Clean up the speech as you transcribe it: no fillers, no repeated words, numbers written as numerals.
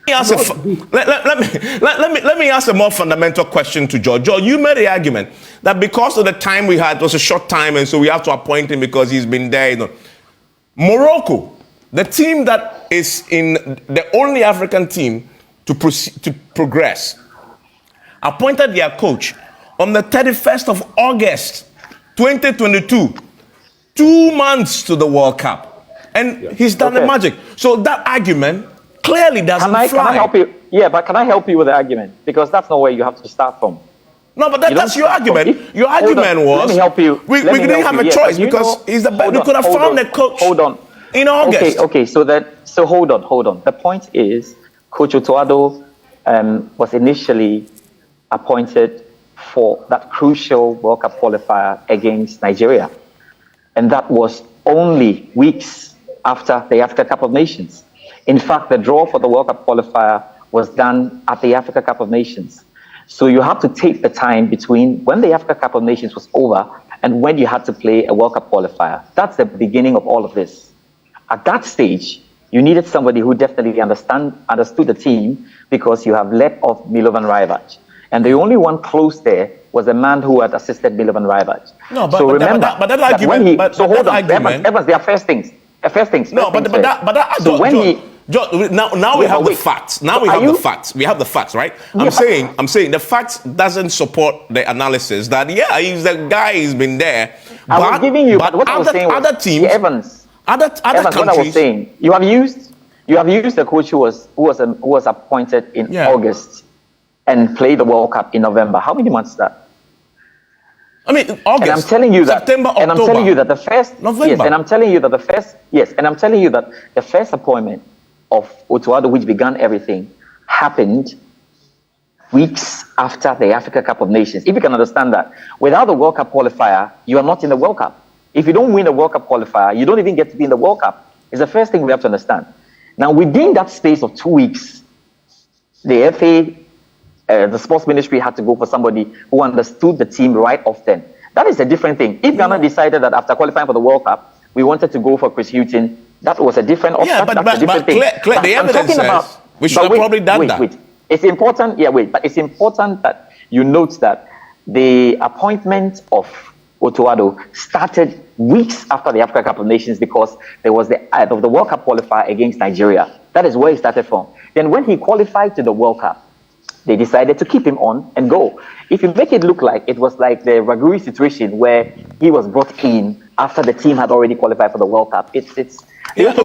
Let me ask a more fundamental question to George. George, you made the argument that because of the time we had, it was a short time, and so we have to appoint him because he's been there. You know. Morocco, the team that is in the only African team to progress, appointed their coach on the 31st of August, 2022, 2 months to the World Cup, and he's done the magic. So that argument clearly doesn't fly. Can I help you? Yeah, but can I help you with the argument? Because that's not where you have to start from. No, but that's your argument. Your argument was, let me help you. We didn't have a choice because he's the best. We could have found a coach in August. Okay, so hold on. The point is, Coach Otto Addo was initially appointed for that crucial World Cup qualifier against Nigeria. And that was only weeks after the Africa Cup of Nations. In fact, the draw for the World Cup qualifier was done at the Africa Cup of Nations. So you have to take the time between when the Africa Cup of Nations was over and when you had to play a World Cup qualifier. That's the beginning of all of this. At that stage, you needed somebody who definitely understood the team because you have let off Milovan Rajvac. And the only one close there was a man who had assisted Milovan Rajvac. No, but that argument... Evans, they are first things. No, but now we have the facts. Now we have the facts. We have the facts, right? I'm saying the facts doesn't support the analysis that he's the guy who's been there. I was giving you, but what I was saying was, other teams, Evans, other countries. What I was saying, you have used the coach who was appointed in August and played the World Cup in November. How many months is that? I mean, August, and I'm telling you that, September, October, and I'm telling you that the first, November. Yes, and I'm telling you that the first appointment of Otto Addo, which began everything, happened weeks after the Africa Cup of Nations. If you can understand that, without the World Cup qualifier, you are not in the World Cup. If you don't win the World Cup qualifier, you don't even get to be in the World Cup. It's the first thing we have to understand. Now, within that space of 2 weeks, the FA, the sports ministry had to go for somebody who understood the team right off then. That is a different thing. If Ghana decided that after qualifying for the World Cup, we wanted to go for Chris Hughton, that was a different option. Yeah, but the evidence says we should have probably done that. Wait. It's important, but it's important that you note that the appointment of Otto Addo started weeks after the Africa Cup of Nations because there was the World Cup qualifier against Nigeria. That is where he started from. Then when he qualified to the World Cup, they decided to keep him on and go. If you make it look like it was like the Raguri situation where he was brought in after the team had already qualified for the World Cup, it's